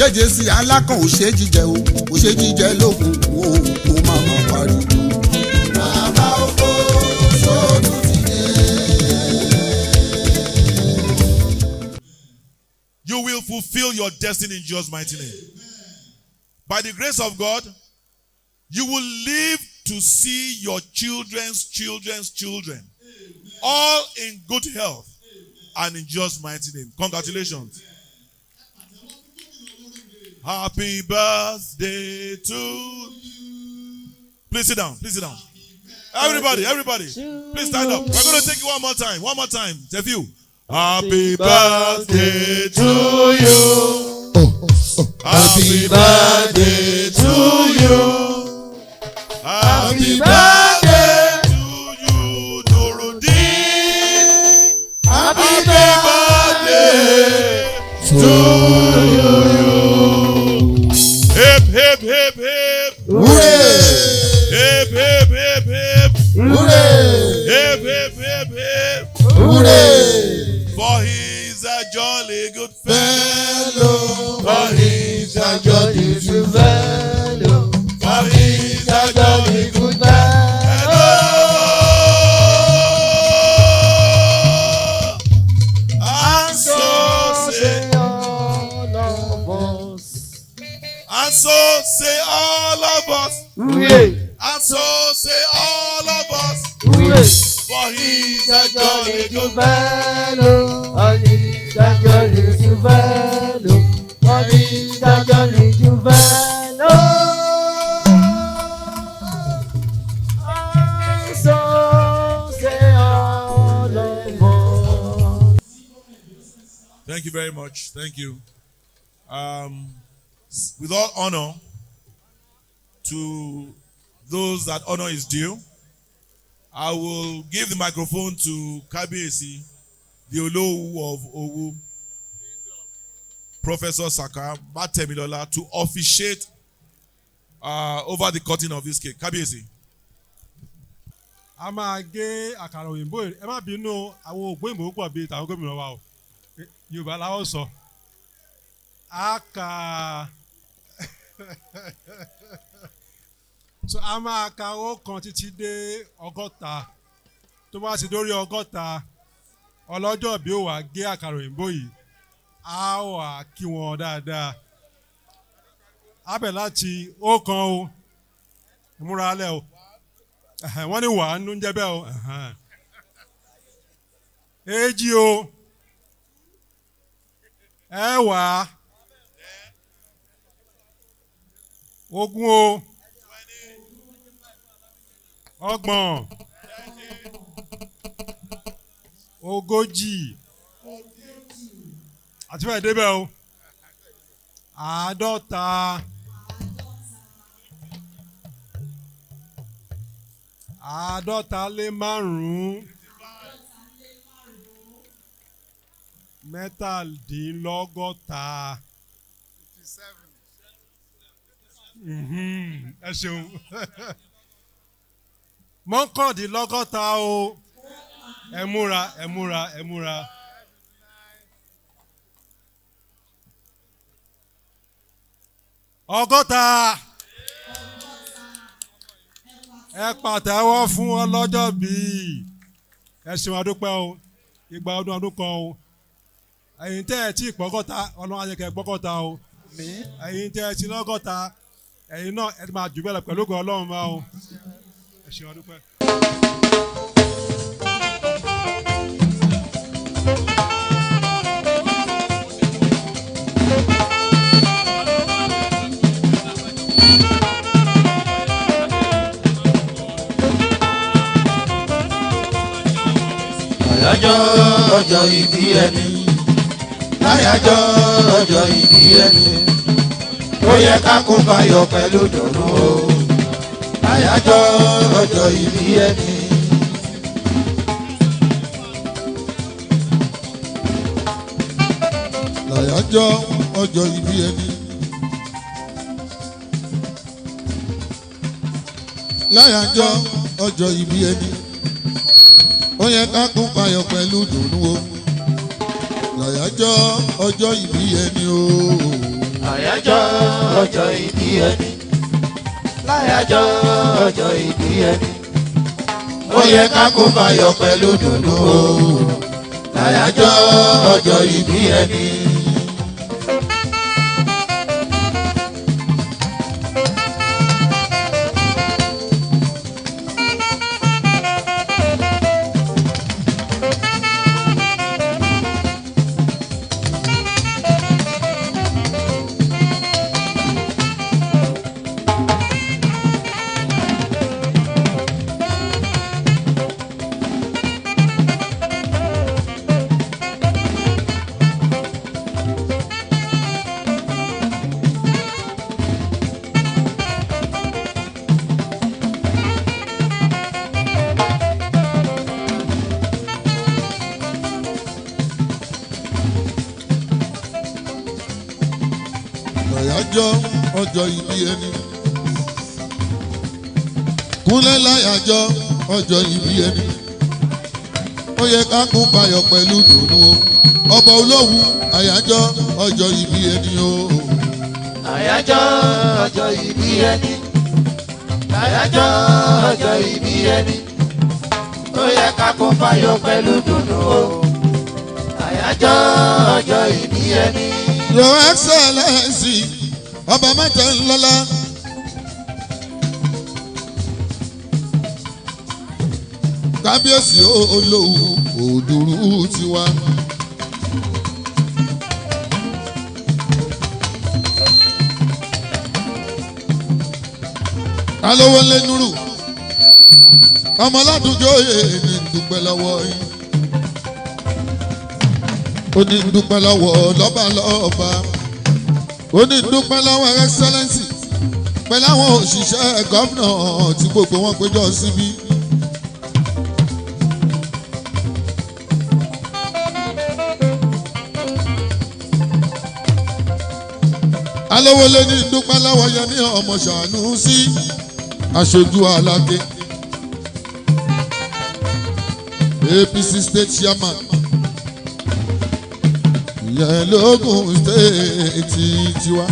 jẹ́jẹ́ sí alákàn ò ṣe jíjẹ o ò ṣe jíjẹ lókun o kò má má pariwo. Bàbá oko sóòtú ti dé. You will fulfill your destiny in Jesus' mighty name. By the grace of God, you will live to see your children's children all in good health and in Jesus' mighty name. Congratulations. Happy birthday to you. Please sit down. Please sit down. Everybody. Please stand up. We're going to take it one more time. It's a few. Happy birthday to you. Happy birthday to you. Happy birthday to you, Nuruddin. Happy birthday to you. Hip, hip, hip, hip. Hooray! Hip, hip, hip, hip. Hooray! Hip, hip, hip, hip. Hooray! For he's a jolly good fellow. For he's a jolly good fellow. For he's a jolly good fellow. And so say all of us. And so say all of us. Hooray! And so say all of us. Hooray! For he's a jolly good fellow. For he's a jolly good fellow. For he's a jolly good fellow. And so say all of us. Thank you very much. Thank you. With all honor to those that honor is due, I will give the microphone to Kabiyesi, the Olowu of Owu, Professor Saka Batemilola, to officiate over the cutting of this cake. Kabiyesi. A máa gé àkàrà òyìnbó ẹ má bínú àwọn ògbóyìnbó pọ̀ bíi tàwọn gómìnà wa o Yorùbá làwọn sọ so a máa ka owó kan títí dé 100 tó bá ti dórí 100 ọlọ́jọ́ bí ó wà gé àkàrà òyìnbó yìí á wà kí wọn dáadáa abẹ láti ó kan o ìmúra alẹ́ o wọ́n ní wàá nú jẹ́ bẹ́ẹ̀ o èjì o ẹ̀wá ogún o ọgbọ̀n ogójì àti bẹ́ẹ̀ débẹ̀ o àádọ́ta lé márùn-ún mẹ́tàdínlọ́gọ́ta ẹ ṣeun mọ́kàndínlọ́gọ́ta o ẹ múra. Ọgọ́ta ẹ pàtẹ́wọ́ fún ọlọ́jọ́ bíi ẹ ṣeun adúpẹ́ o ìgbà ọdún kan o ẹ̀yin tẹ́ ẹ tí gbọ́gọ́ta ọlọ́run ajẹ́kẹ́ gbọ́gọ́ta o ẹ̀yin tẹ́ ẹ tí lọ́gọ́ta ẹ̀yin náà ẹ ti máa jù bẹ́ẹ̀ lọ pẹ̀lú ògo ọlọ́run máa o ẹ ṣeun adúpẹ́. Àyájọ́ ọjọ́ ìbí ẹni, àyájọ́ ọjọ́ ìbí ẹni, ó yẹ ká kún fayọ̀ pẹ̀lú dùnnú o. Àyájọ́ ọjọ́ ìbí ẹni. Àyájọ́ ọjọ́ ìbí ẹni. Láyájọ́ ọjọ́ ìbí ẹni. Ó yẹ ká kún fayọ̀ pẹ̀lú dùnnú o. Láyájọ́ ọjọ́ ìbí ẹni o. Àyájọ́ ọjọ́ ìbí ẹni. Láyàjọ́ ọjọ́ ìbí ẹni. Ó yẹ ká kún fayọ̀ pẹ̀lú dùnú o. Láyàjọ́ ọjọ́ ìbí ẹni. Àyájọ́ ọjọ́ ìbí ẹni. Kúnlẹ̀ láyàjọ́ ọjọ́ ìbí ẹni. Ó yẹ ká kún fayọ̀ pẹ̀lú dùnú o. Ọba Olówu àyájọ́ ọjọ́ ìbí ẹni o. Àyájọ́ ọjọ́ ìbí ẹni. Àyájọ́ ọjọ́ ìbí ẹni. Ó yẹ ká kún fayọ̀ pẹ̀lú dùnú o. Àyájọ́ ọjọ́ ìbí ẹni. Your Excellency Ọba Mátẹ̀ńlọ́lá. Kábíyèsí Olówu Òdùrú tiwa. Alówólé Núrù ọmọ Ládùnjóyè ní dúpẹ́ lọ́wọ́ yín. Ó ní dúpẹ́ lọ́wọ́ lọ́balọ́ba. Ó ní dúpẹ́ lọ́wọ́ Excellency pẹ̀lú àwọn òṣìṣẹ́ gọ́fìnà tí gbogbo wọn péjọ síbí. Alówólé ní dúpẹ́ lọ́wọ́ Yẹmí ọmọ Ṣànúsí aṣojú Aláké APC state chairman ìyẹn lógún state tiwa.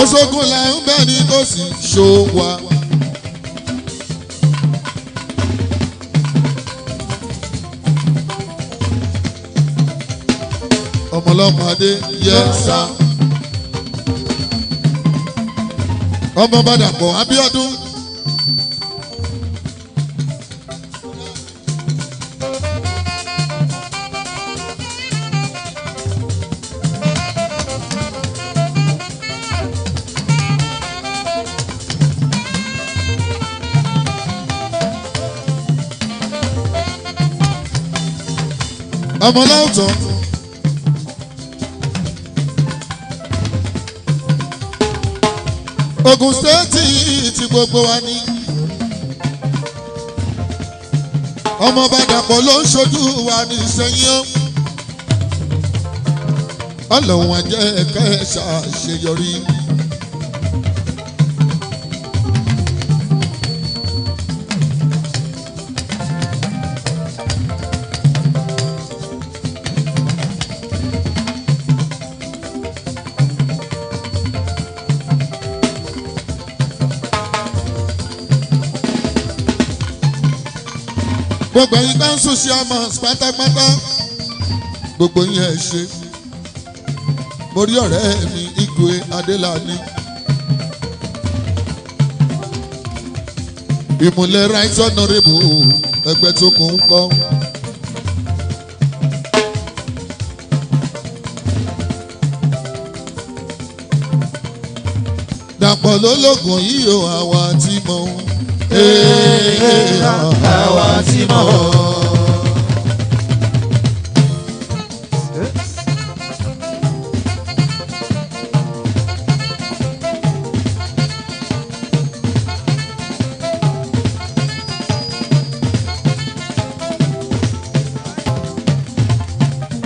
Òṣogùn là ń bẹ ní tó sì ṣòwà. Ọmọlọ́mọdé yẹ sá. Ọmọ Bàdàpọ̀ Abíọ́dún. Ọmọ Láwùtọ́. Ògùn stéètì tí gbogbo wa ní. Ọmọ Bàdàpọ̀ ló ń ṣojú wa ní Ìṣẹ̀yìn. Ọlọ́run á jẹ́ kẹ́ ẹ ṣàṣeyọrí. Gbogbo yín council chairman pátápátá gbogbo yín ẹ ṣe. Mo rí ọ̀rẹ́ mi Igwe Adélàní. Ìmùlẹ̀ right honourable ẹgbẹ́ tó kún ń kọ́. Dàpọ̀ lólógùn yìí o àwa tí mo ń. Àwa tí mo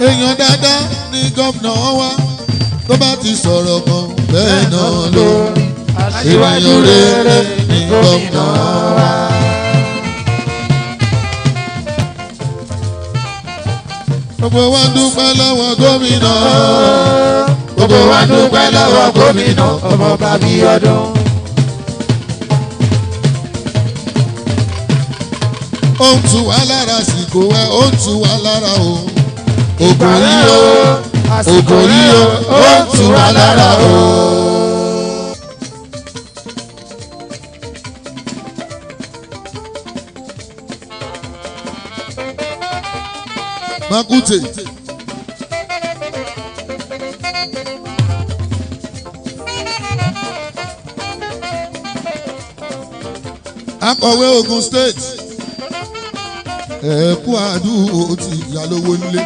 èèyàn dáadáa ní gómìnà wa tó bá ti sọ̀rọ̀ kan bẹ́ẹ̀ náà lórí. Aṣíwájú rere ní gómìnà wa. gbogbo wa dúpẹ́ lọ́wọ́ gómìnà. gbogbo wa dúpẹ́ lọ́wọ́ gómìnà Ọmọọba Bíọ́dún. ó ń tu wá lára àsìkò ẹ ó ń tu wá lára o. ògo yìí o ògo yìí o ó ń tu wá lára o. Makute. Akọ̀wé Ogun State. Ẹ̀kú àdúgbò ti ìyálówó nílé.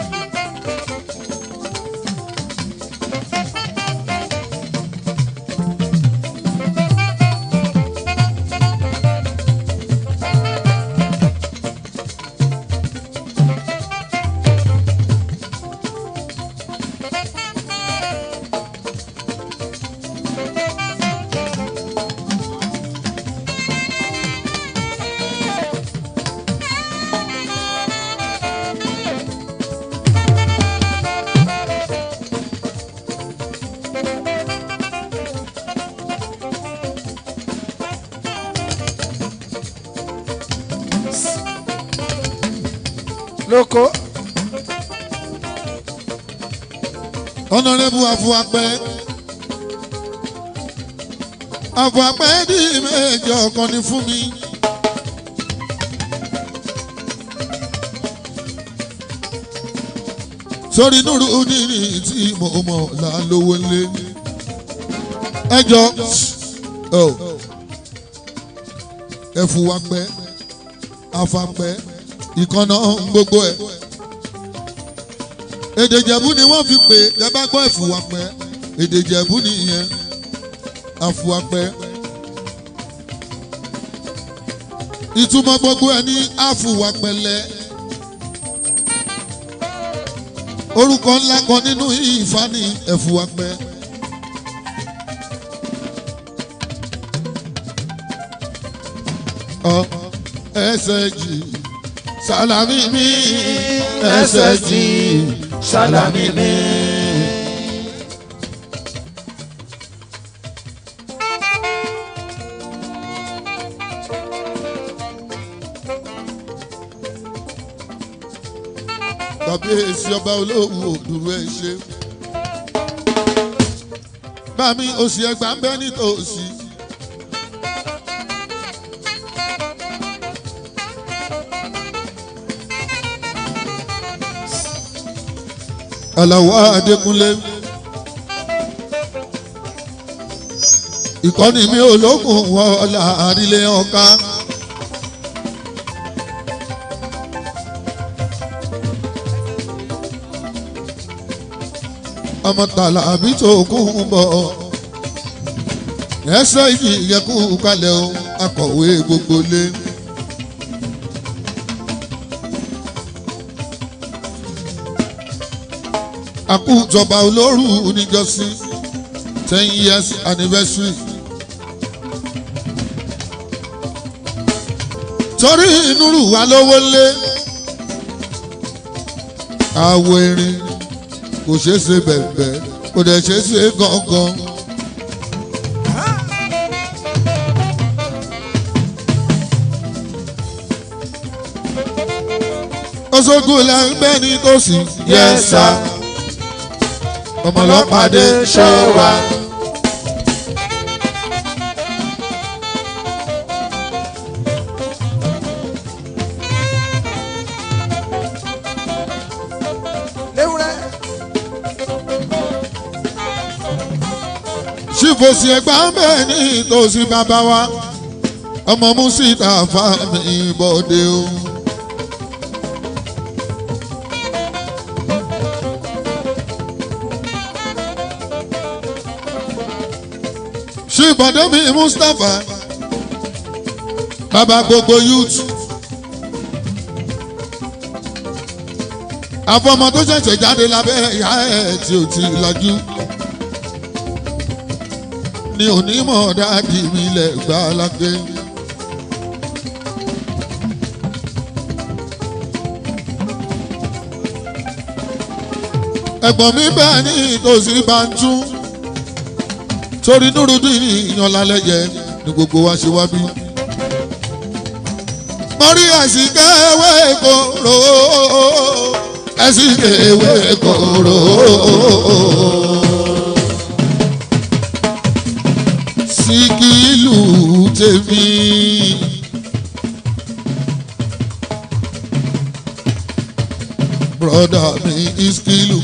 Lóko. Honorable Afuapẹ. Afuapẹ di méjì ọkàn ní fún mi. Sórí Nuru nínú tí mo mọ̀ là lówó lé. Ẹjọ́ Ẹfuapẹ Afapẹ ìkànnà gbogbo ẹ̀. Èdè Ìjẹ̀bú ni wọ́n fi pè é bá gbọ́ Ẹfuapẹ. Èdè Ìjẹ̀bú nìyẹn Afuapẹ. Ìtumọ̀ gbogbo ẹ̀ ní Afuapẹlẹ. Orúkọ ńlá kan nínú Ifá ní Ẹfuapẹ. SSG Salami mi SSG Salami mi. Kábíyèsí ọba olówó òdùrú ẹ ṣe. Bámi òsì ẹgbà ń bẹ nítòsí. Àlàó Adékúnlé. Ìkọ́ni mi ológun wọlá àrílé ọ̀ka. Ọmọ tààlà àbí tó kún bọ̀. Ẹsẹ̀ ìyẹ̀kú kalẹ̀ o, akọ̀wé gbogbo lé. Àkújọba olóru níjọ́sí 10 years anniversary. Torí Nuru wà lówó lé. Àwọ̀ erin kò ṣeé ṣe bẹ̀bẹ̀ kò dẹ̀ ṣeé ṣe gangan. Oṣogbo la ń bẹ́ ní tòsí. Yes sir. Ọmọlọ́pàdé ṣó wa. Ṣífòsì ẹgbà ń bẹ̀ ní tòsí bàbá wa. Ọmọ Musita fáàmì ìbọ̀dé o. Ṣíbọ̀dọ́mí Mustapha bàbá gbogbo youth. Àfọmọ tó ṣẹ̀ṣẹ̀ jáde lábẹ́ ìyá ẹ̀ tí ò ti lajú. Ní onímọ̀ dáàdì mi lẹ̀ gbá lágbé. ẹ̀gbọ́n mi bẹ́ẹ̀ ní ìtòsí Bantu torí Nurudeen ìyàn lálẹ́ yẹ ní gbogbo wa ṣe wá bí. mo rí àsìkè ewé kòrò àsìkè ewé kòrò. Síkìlù tèmi. Brother mi Iskilu.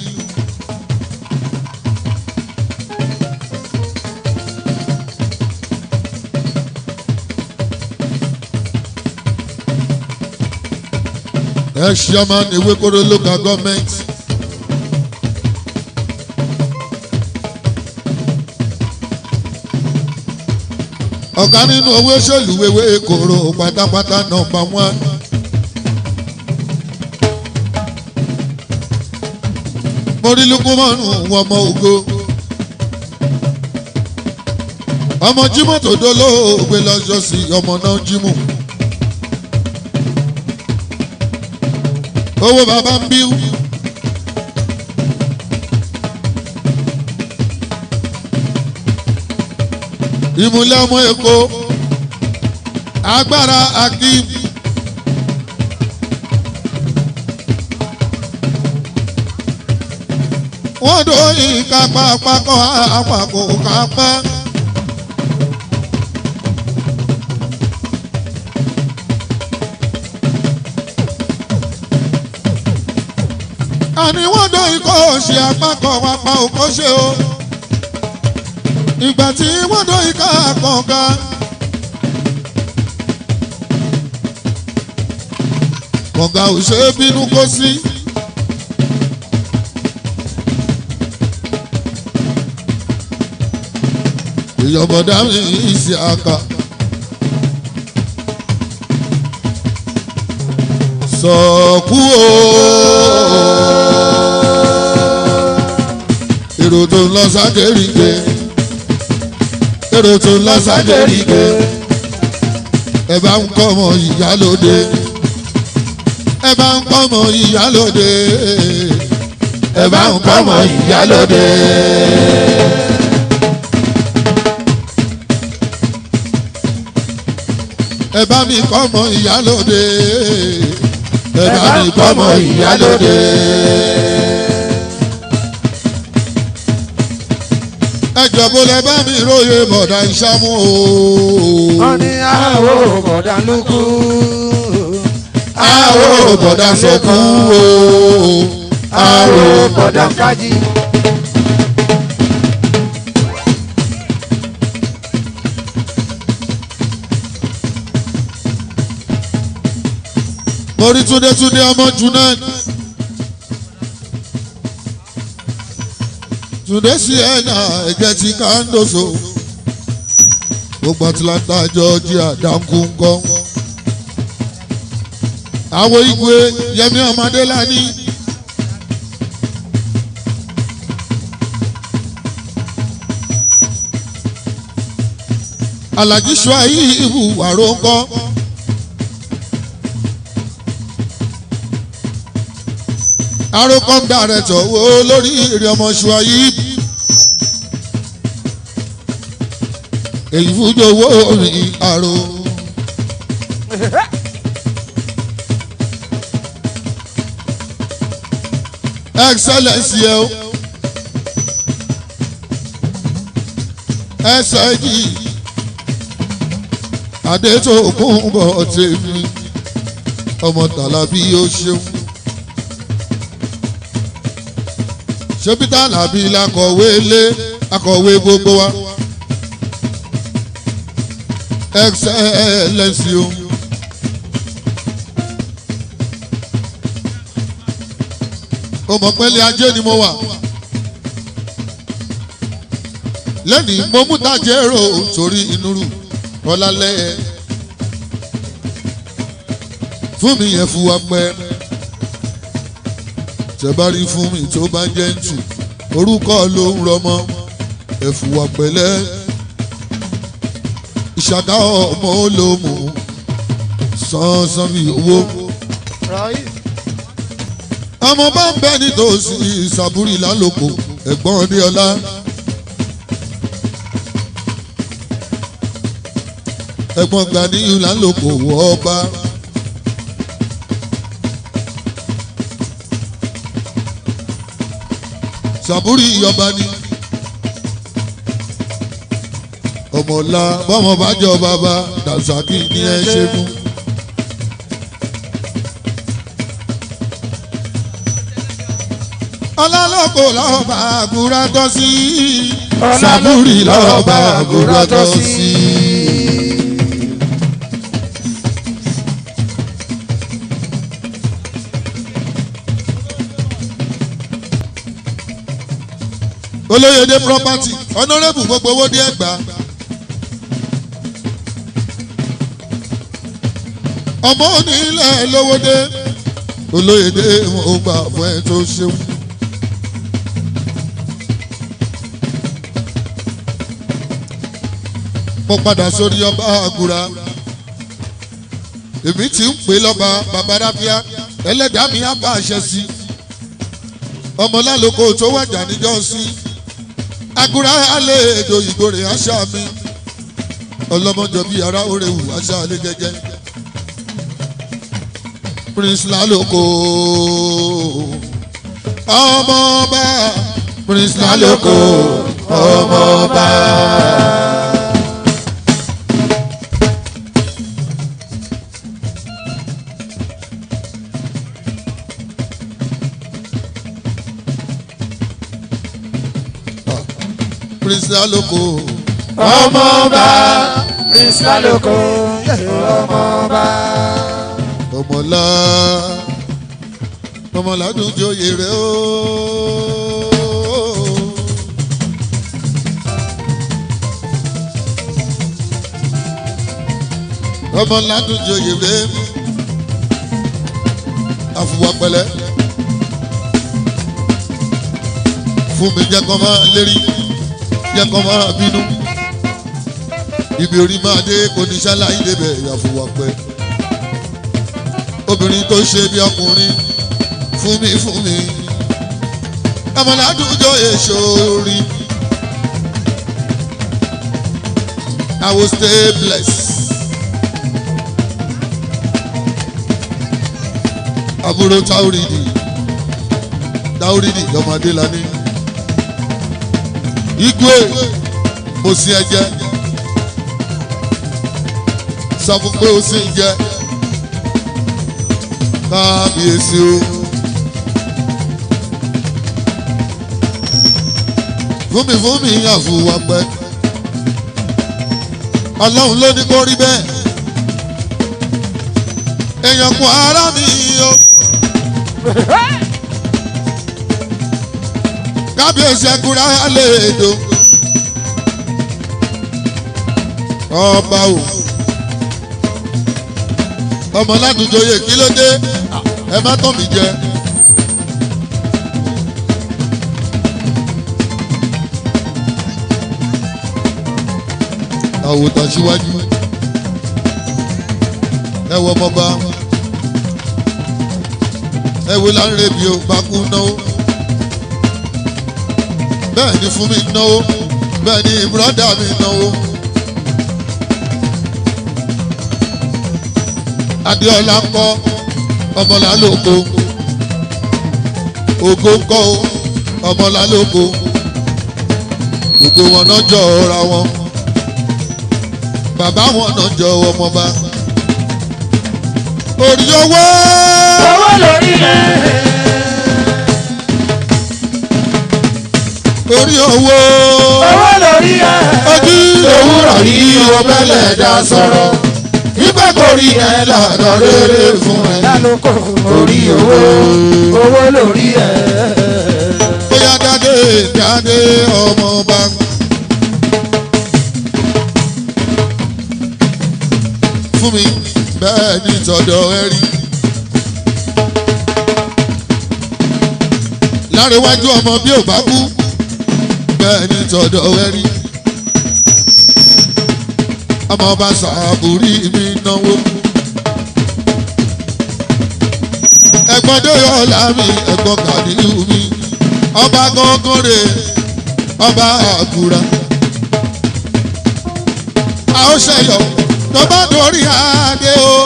Chairman Ewekoro local government. Ọ̀gá nínú owó òṣèlú Ewekoro pátápátá number 1. Mórí Lukumanu ọmọ Ògo. Ọmọ Jímọ̀ tó dolóògbé lọ́jọ́ sí ọmọ náà Jímọ̀. Owó bàbá ń bíú. Ìmùlẹ̀ ọmọ Èkó. Agbára Akim. Wọ́n dóyìn kápá pákọ́ àpapọ̀ kápá. Àní wọ́n dóyìn kó ṣe àpapọ̀ apá òkó ṣe o. Ìgbà tí wọ́n dóyìn ká kọ̀ọ̀ká. Kọ̀ọ̀ká ò ṣe é bínú kó sí. Ìyọ̀bọ̀dá mi ìsì àkà. Sọ̀kú o. Èrò tó ń lọ sákèríkè. Èrò tó ń lọ sákèríkè. Ẹ bá ń kọ́ ọmọ ìyálóde. Ẹ bá ń kọ́ ọmọ ìyálóde. Ẹ bá ń kọ́ ọmọ ìyálóde. Ẹ bá mi kọ́ ọmọ ìyálóde. Ẹ bá mi kọ́ ọmọ ìyálóde. Ẹ jọ̀bọ́ lẹ bá mi róye bọ̀dà ìṣàmú o. Wọ́n ní àwọ̀ bọ̀dà lókù. Àwọ̀ bọ̀dà sọ̀kú o. Àwọ̀ bọ̀dà kájí. Orí Túndé ọmọ Junaid. Túndé sí ẹ̀yà ẹ̀jẹ̀ tí Kándoso. Gbogbo Atlanta Georgia dánkù ńkọ́. Àwọn Igwe Yẹmí Ọmọdélání. Alhaji Shuaibu Wàró ńkọ́. Arocom director wo lórí ìrì ọmọ Shuaibu. Èyí fújò owó orin àrò. Excellence yẹ o. SIG Adétòkunbọ̀ tèmi. Ọmọ Tàlàbí ó ṣeun. Ṣebí Tàlàbí lakọ̀wé lé akọ̀wé gbogbo wa. Excellence o. Ó mọ̀ pẹ́lẹ́ ajé ni mo wà. Lẹ́nìí mo mú Tajero torí Inúrù Ọlálẹ́. Fún mi yẹn fún wa pẹ́. Tẹ́ bá rí fún mi tó bá jẹ́ ń tù. Orúkọ ló ń rọmọ. Ẹ̀fùwà pẹ̀lẹ́. Ìṣàgá ọmọ olómù. Sánsan bí owó. bámọ́ bá ń bẹ nítòsí ìsàbúrì lálòkò ẹ̀gbọ́n Adéọlá. ẹ̀gbọ́n Ganiyu lálòkò wọ ọba. Sàbúrì ọba ni. ọmọọlá bọ́mọ bá jọ bàbá Dàsàkì ni ẹ ṣe fún. ọlọ́lọ́kọ̀ lọ́ba àgùrà tọ́ sí. Sàbúrì lọ́ba àgùrà tọ́ sí. Olóyèdè property honourable gbogbo owó dé Ẹ̀gbá. ọmọ onílẹ̀ lówódé Olóyèdè mo gbà fún ẹ tó ṣeun. mo padà sórí ọba àgùrà èmi tí ń pè lọ́ba babadáfíà ẹlẹ́dàá mi á bá àṣẹ sí ọmọlálòkò tó wájà níjọ́ sí àgùrà alẹ́ èdò ìgbòrè àṣà mi ọlọ́mọjọ bíi ara òrèwù àṣà alẹ́ gẹ́gẹ́ Prince Lálòkò ọmọọba Prince Lálòkò ọmọọba. Prince Lálòkò ọmọọba Prince Lálòkò ọmọọba. ọmọlá ọmọládùn joyè rẹ ooo. ọmọládùn joyè rẹ àfùwàpẹ̀lẹ́ fún mi jẹ́ kó máa lérí jẹ́ kó máa bínú ibi orí máa dé kò ní ṣáláyé débẹ̀ àfùwàpẹ̀ obìnrin tó ṣe bí ọkùnrin fún mi ọmọládùn joyè sórí I will stay blessed. àbúrò táwùrìdì ọmọdé lani igwe mo sì ẹjẹ sọ fún pé o sì ń jẹ kábíyèsí o fún mi àfùwàpẹ́ ọlọ́run ló ní kó rí bẹ́ẹ̀ èèyàn kún ara mi o. kábíyèsí ẹkúra lè do ọba o ọmọ ládùjọyè kí ló dé ẹ má tàn mí jẹ. àwòtán síwájú ẹ wọ ọmọba ẹ wo láńrẹ bí o bá kú náwó bẹ́ẹ̀ ni fún mi náwó bẹ́ẹ̀ ni bùrọ́dà mi náwó. Adéọlá ń kọ́ ọmọlálòkò ògo ń kọ́ ọmọlálòkò gbogbo wọn náà jọ ra wọn bàbá wọn náà jọ ọmọba. orí owó lórí rẹ̀. orí owó lórí rẹ̀. ojú òwúrọ̀ yìí o bẹ́lẹ̀ dá sọ̀rọ̀ nígbà kò rí ẹ lọ́dọ̀ rere fún ẹ. Lálòkò orí owó lórí ẹ. bóyá dáadé ọmọba. fún mi bẹ́ẹ̀ ni tọ̀dọ̀ ẹ rí. lárẹ̀wájú ọmọ bí ò bá kú bẹ́ẹ̀ ni tọ̀dọ̀ ẹ rí. ọmọ ọba Sàbúrì mi náwó. ẹ̀gbọ́n Dóyọ̀lá mi ẹ̀gbọ́n Kàdíyù mi ọba gángan rè ọba àgùrà a ó ṣẹyọ tó bá dorí adé o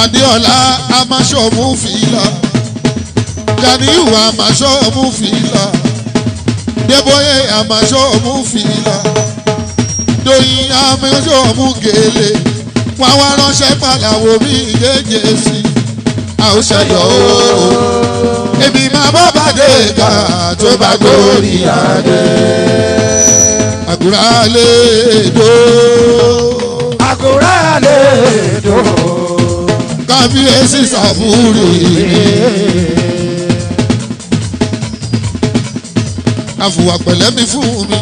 Adéọlá amáṣọmú fìlà Kàdíyù amáṣọmú fìlà Débóyè amáṣọmú fìlà Dóyin amáṣọmú gèlè wọn wá ránṣẹ́ pàlàwò mi yéje sí a ó ṣẹyọ o èmi máa bọ́ bàdé ká tó bá gorí adé àgùrà lè dó àgùrà lè dó kábíyèsí Sàbúrì àfùwà pẹ̀lẹ́ mi fún mi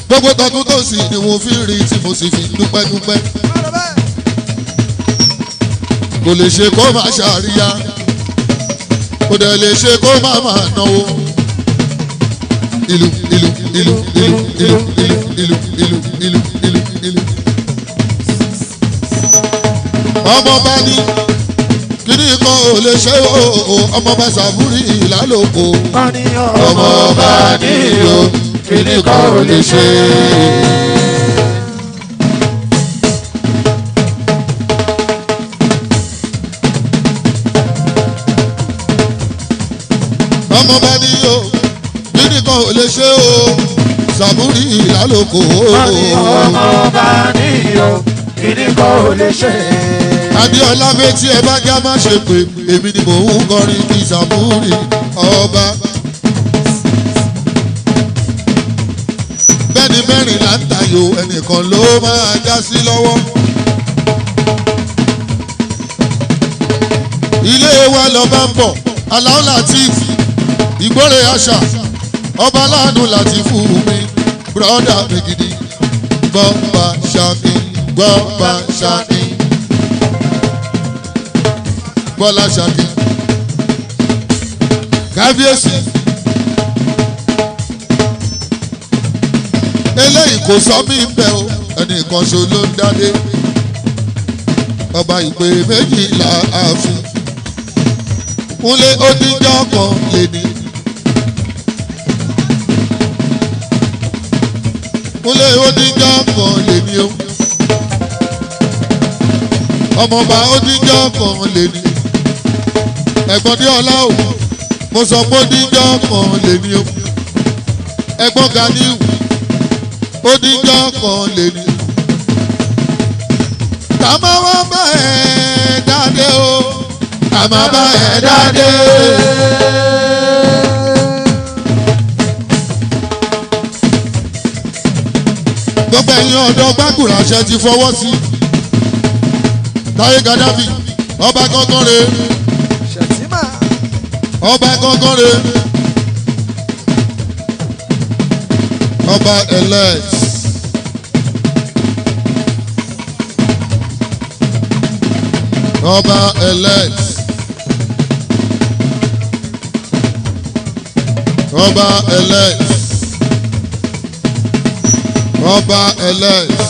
gbogbo tọdún tó sì ni mo fi rí tí mo sì fi dúpẹ́dúpẹ́ kò lè ṣe kó máa ṣàríyá kò dẹ̀ lè ṣe kó máa máa náwó ìlú ìlú ìlú ìlú ìlú ìlú ìlú ìlú ìlú ìlú ìlú. ọmọọba ní kíní kan ò lè ṣe o ọmọọba Sàbúrì ìlàlóko ọmọọba ní o kíní kan ò lè ṣe. ọmọọba ní o kíní kan ò lè ṣe o Sàbúrì ìlàlóko ọmọọba ní o kíní kan ò lè ṣe. Adéọlá fetí ẹ bá já má ṣe pé èmi ni mò ń kọrin kí Sàbúrì ọba. bẹ́ẹ̀ni mẹ́rin là ń tayò ẹnìkan ló máa já sí lọ́wọ́. ilé wa lọ bá ń bọ̀ Aláò Latif Ìgbórè àṣà ọba láàánú Látìfù mi bùrọ̀dá mi gidi gbọ́ bá ṣáni gbọ́ bá ṣáni. Bọ́lá Ṣakí kábíyèsí eléyìí kò sọ mí bẹ́ o ẹnìkan ṣo ló ń dádé ọba ìpè méjìlá ààfin kúnlé odíjọ́ kan lè ní kúnlé odíjọ́ kan lè ní o ọmọọba odíjọ́ kan lè ní. ẹ̀gbọ́n Déọlá o mo sọ pé odíjọ́ kan lè ní o ẹ̀gbọ́n Ganiu odíjọ́ kan lè ní. ká má wá bá ẹ dáadé o ká má bá ẹ dáadé. gbogbo ẹ̀yin ọ̀dọ́ Gbàgùrà ṣe ti fọwọ́ sí Táyé Gàdáfì ọba kankan re ọba kankan re ọba elect ọba elect ọba elect ọba elect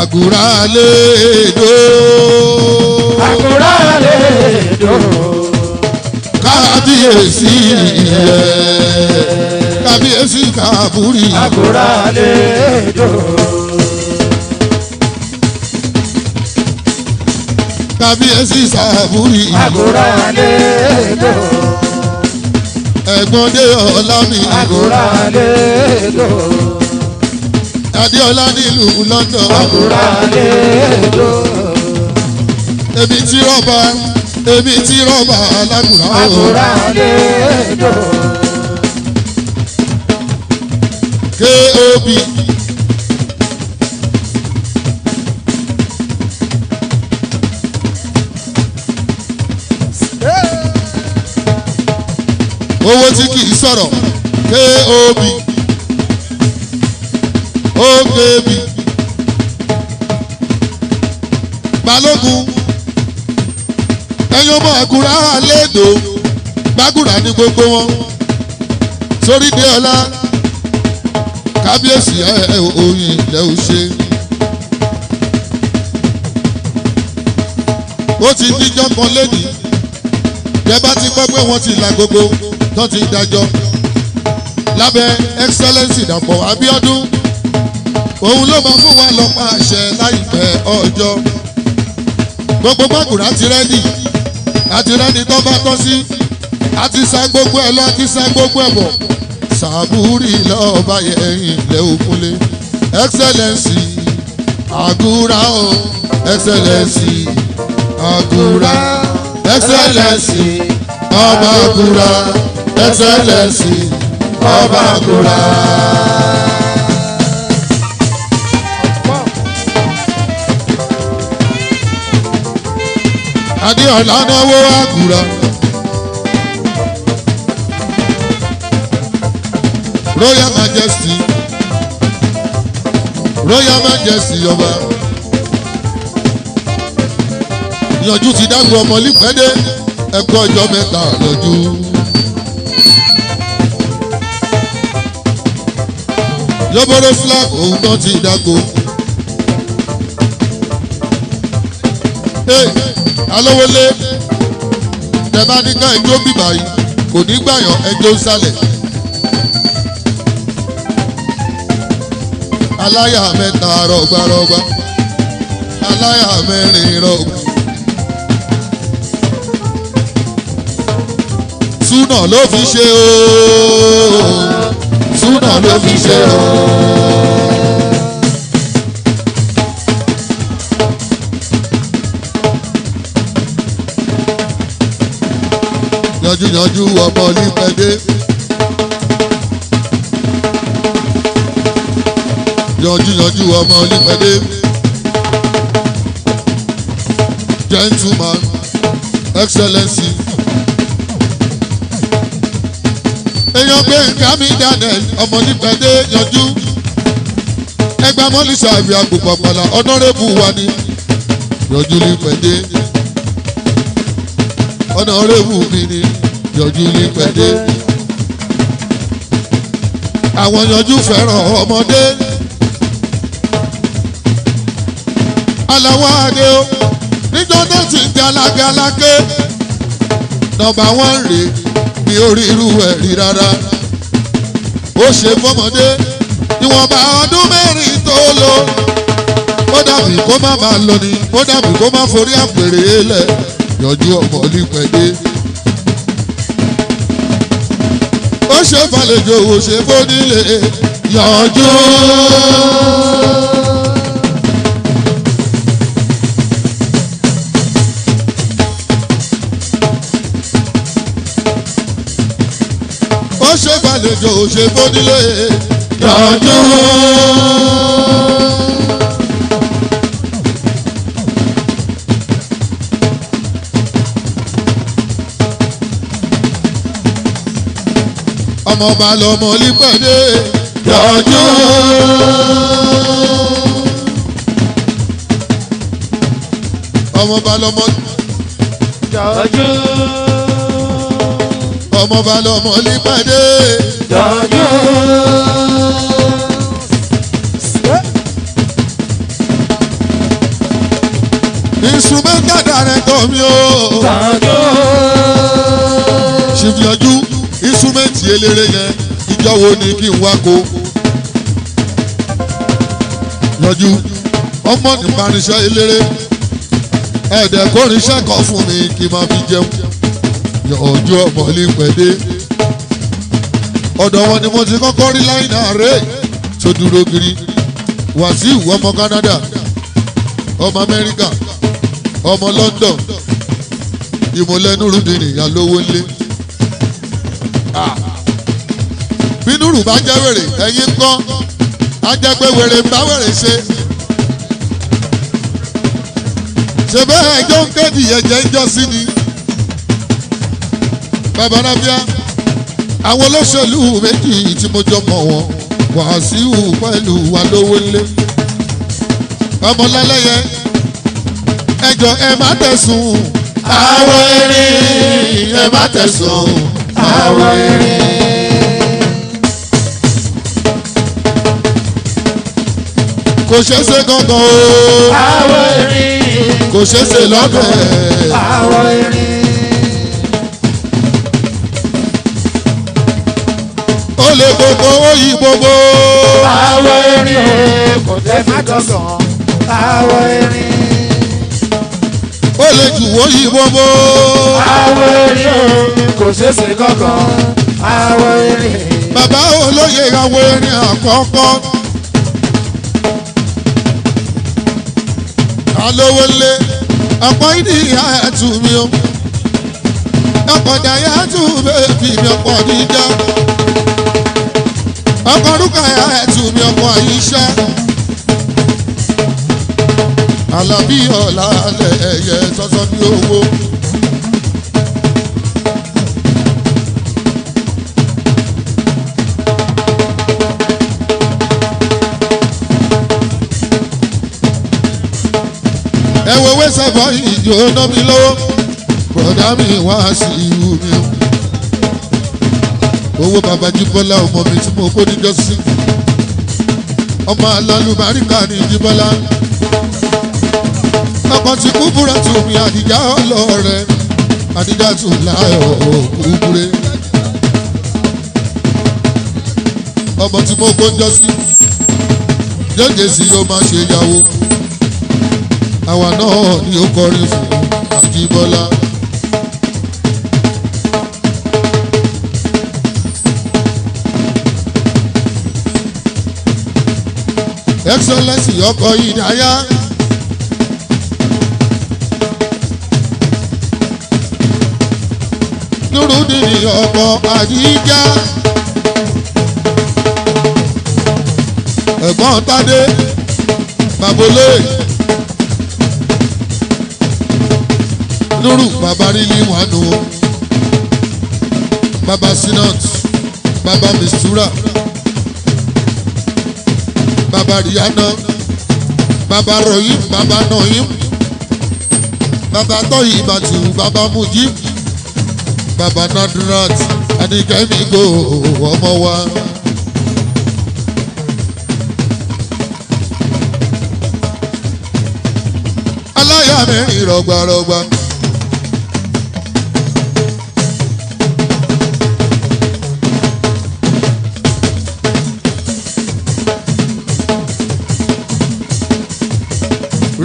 àgùrà lè dó àgùrà lè dó kábíyèsí ẹ kábíyèsí Sàbúrì àgùrà lè dó kábíyèsí Sàbúrì àgùrà lè dó ẹ̀gbọ́n Déọlá mi àgùrà lè dó Adéọlá nílùú London àgùrà lè dó èmi tí rọ́bà alágùrà o àgùrà lè dó KOB owó tí kì í sọ̀rọ̀ KOB OKB Balógun ẹ̀yin ọmọ àgùrà àlédò Gbàgùrà ní gbogbo wọn sórí Déọlá kábíyèsí oyin ilẹ̀ ò ṣe ó ti díjọ́ kan lénìí jẹ́ bá ti gbọ́ pé wọ́n ti là gbogbo tó ti dájọ́ lábẹ́ excellence Dàpọ̀ Abíọ́dún òun ló máa fún wa lọ́pàá àṣẹ láìpẹ́ ọjọ́ gbogbo Gbàgùrà ti rẹ́dì àti rẹ́dì tó bá tọ́ sí àti sa gbogbo ẹ̀ lọ àti sa gbogbo ẹ̀ bọ̀ Sàbúrì lọ́ọ̀bá yẹn ilẹ̀ Òkúnlé excellence Àgùrà o excellence Àgùrà excellence ọba Àgùrà excellence ọba Àgùrà. Adéọlá náwó Àgùrà. Royal Majesty Royal Majesty ọba yanjú ti dágbò ọmọ lípẹ́dé ẹ̀kọ́ ọjọ́ mẹ́ta lọ́jú. Yóbóró flag òun náà ti dágbò. Alówólé tẹ̀bá ní ká ẹjọ́ bíbá yìí kò ní gbàyàn ẹjọ́ sálẹ̀. Aláyà mẹ́ta rọ̀gbàrọ̀gbà aláyà mẹ́rin rọ̀gbà. Súnà ló fi ṣe ooo Súnà ló fi ṣe ooo. Yanjú ọmọ lípẹ́dé. Yanjú ọmọ lípẹ́dé. Gentleman excellency. Èèyàn pé nǹkan mi Daniel ọmọ lípẹ́dé yanjú. Ẹgbẹ́ mọ́lísà ìbí àgbòpọ̀ àpàlà ọ̀nàrẹ́bù wa ni. Yanjú lípẹ́dé. Ọ̀nàrẹ́bù mi ni yanjú lípẹ́dé. Àwọn yanjú fẹ́ràn ọmọdé. Aláwọ̀ adé o níjọ́ tó ti ń galágaláké nọ́mbà wọ́n rè ní orí irú ẹ̀ rí rárá. Ó ṣe fọmọdé ìwọ̀nba ọdún mẹ́rin tó lò. Ó dàbí kó má máa lọ ni ó dàbí kó má forí àpèrè lẹ̀ yanjú ọmọ lípẹ́dé. Ó ṣe fàlejò ó ṣe fónílé yanjú. Ó ṣe fàlejò ó ṣe fónílé yanjú. Ọmọọba lọmọ lípẹ́dé yanjú. Ọmọọba lọmọ yanjú. Ọmọọba lọmọ lípẹ́dé yanjú. Instrumental director mi o yanjú. Ṣìfìyànjú instrument eléré yẹn ìjọ wo ni kí n wá kó. Yanjú ọmọ níparinṣẹ́ eléré ẹ̀ẹ́dẹ̀ kórinṣẹ́ kan fún mi kí n máa fi jẹun. Yanjú ọmọ lípẹ́dé ọ̀dọ̀ wọn ni mo ti kọ́kọ́ rí láìnà rẹ̀ tó dúró gírí. Wàsíù ọmọ Canada ọmọ Amẹ́ríkà ọmọ London ìmọ̀lẹ́nurudin ìyá lówó ńlé. Bí Núrù bá jẹ́ wèrè ẹ̀yin kọ́ á jẹ́ pé wèrè ń bá wèrè ṣe. Ṣé bẹ́ẹ̀ ẹjọ́ ń kéde ẹ̀jẹ̀ ń jọ sí ni. Bàbá Rábíà àwọn olóṣèlú méjì tí mo jọ mọ̀ wọ́n Wàsíù pẹ̀lú wa lówó ńlé. Ọmọlẹ́lẹ́yẹ ẹjọ́ ẹ má tẹ̀sùn àwọn erin ẹ má tẹ̀sùn àwọn erin. kò ṣeé ṣe gangan o. àwọ̀ erin. kò ṣeé ṣe lọ́bẹ̀. àwọ̀ erin. ó lè gbogbo ó yí gbogbo. àwọ̀ erin kò tẹ́ fi gangan. àwọ̀ erin. ó lè jù ó yí gbogbo. àwọ̀ erin kò ṣeéṣe gangan. àwọ̀ erin. bàbá olóyè àwọ̀ erin àkọ́kọ́. alówó lé ọ̀pọ̀ ìdí àtú mi o. ọkọ̀ dàyà tù bẹ́ẹ̀bì mi ọkọ̀ dídá. ọkọ̀ rúkà àtú mi ọkọ̀ àyíṣẹ́. Àlàbí ọ̀la lẹ̀ ẹ̀yẹ sọ́sọ́ bí owó. ẹ wo wẹ́sẹ̀ bọ́ ìjò ná mi lọ́wọ́ bọ̀dá mi wá sí ìhù mi o. owó bàbá Jíbọ́lá ọmọ mi tí mo kó níjọ́sí. ọmọ alálùbáríkà ní Jíbọ́lá. ọkọ̀ tí kúbúrẹ́ tù mí àdìjà ọlọ́rẹ̀ àdìjà tù láyọ̀ kúbúrẹ́. ọmọ tí mo kó níjọ́sí. jẹ́jẹ́ sí ló máa ṣe yàwó. àwa náà ni ó kọrin fún Àjíbọ́lá. Excellency ọkọ̀ Ìdáyà. Nurudini ọkọ̀ Àdíjà. ẹ̀gbọ́n Tádé Babolé. Nuru baba Rili Wanu. Baba Sinat. Baba Mistura. Baba Rihanna. Baba Rohim. Baba Nohim. Baba Toyibatu. Baba Mujib. Baba Nadrat. Adikemi go ọmọ wa. Aláya mẹ́rin rọ̀gbàrọ̀gbà.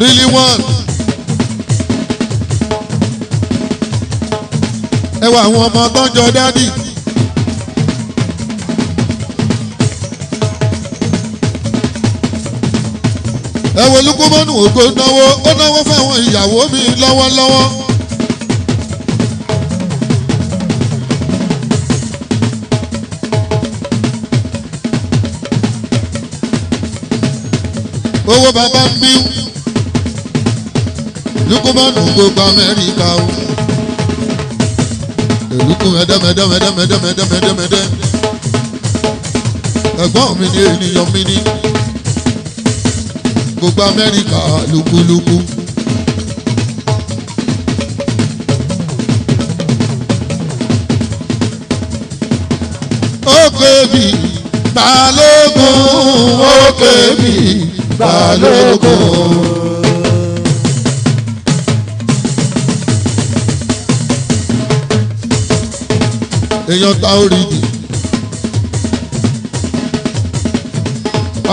Really one. ẹ wá àwọn ọmọ tó ń jọ dádì. ẹ wo Lukumanu Ògo náwó ó náwó fáwọn ìyàwó mi lọ́wọ́lọ́wọ́. owó bàbá ń bí Lukumanu gbogbo Amẹ́ríkà o. èlùkù mẹ́dẹ́mẹ́dẹ́mẹ́dẹ́mẹ́dẹ́mẹ́dẹ́mẹ́dẹ́. ẹ̀gbọ́n mi ni ènìyàn mi ni. gbogbo Amẹ́ríkà lukuluku. Òkèbí Balógun Òkèbí Balógun. èèyàn ta oríjì.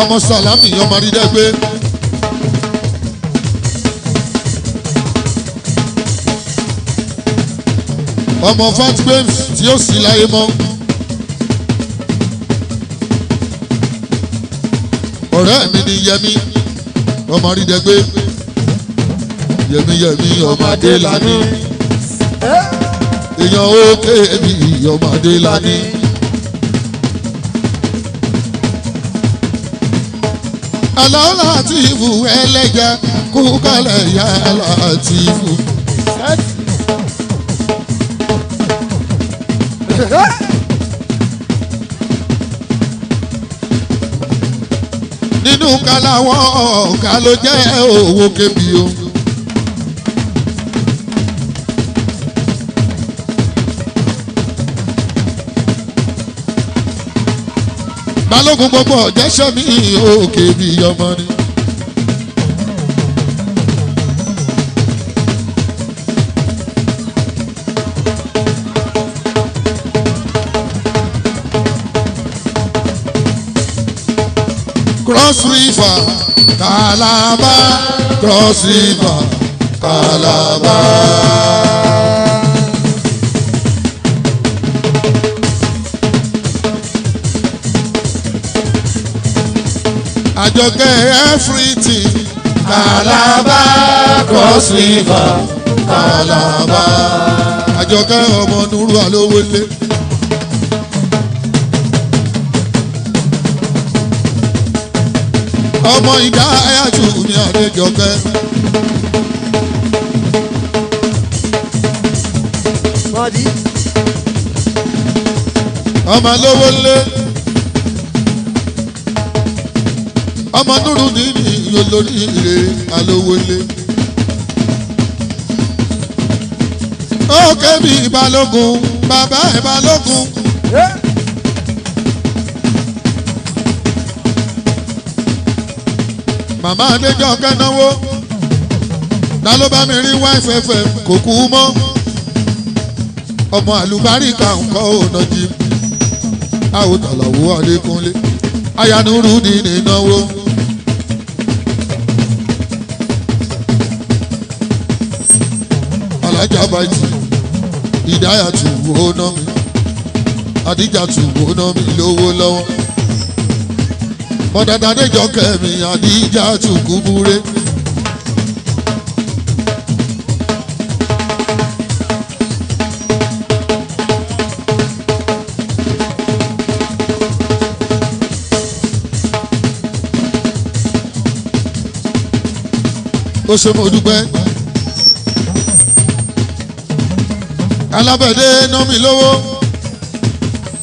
ọmọ Sàlámì ọmọ Rídẹ́gbé. ọmọ Fat Games tí ó sì láyé mọ́. ọ̀rẹ́ mi ni Yẹmí ọmọ Rídẹ́gbé. Yẹmí ọmọdé lání. èèyàn Òkèbí ọmọdé lání. Àlọ́ Látìfù ẹlẹ́jà kú kálẹ̀ yá Látìfù. nínú kálàwọ̀ ọ̀gá ló jẹ́ owó kébì o. Balógun gbogbo ọ̀jẹ́sẹ̀ mi Òkèbí ọmọ ni. Cross River Calabar, Cross River Calabar. Àjọkẹ́ everything Calabar, Cross River Calabar. Àjọkẹ́ ọmọ Nuru Alówólé. Ọmọ Ìdáyàtú ní Adéjọkẹ́. Ọmọ Alówólé. Ọmọ Nuru ní olóríire Alówólé. Ó kébì Balógun, bàbá ẹ̀ Balógun. Màmá Adéjọkẹ́ náwó. Ta ló bá mi rí YFM kò kú mọ́. Ọmọ àlùbáríkà ńkọ́ ònà jí. Àwòtàlàwò Adékúnlé. Aya Nurudeen náwó. Alájà Bàìtì. Ìdáyàtú wo ná mi. Àdíjàtú wo ná mi lówó lọ́wọ́. Mọ̀dàdà Adéjọkẹ́ mi Àdíjàtú Kúbúrẹ́. Ó ṣe mo dúpẹ́. Alábẹ̀dé ná mi lówó.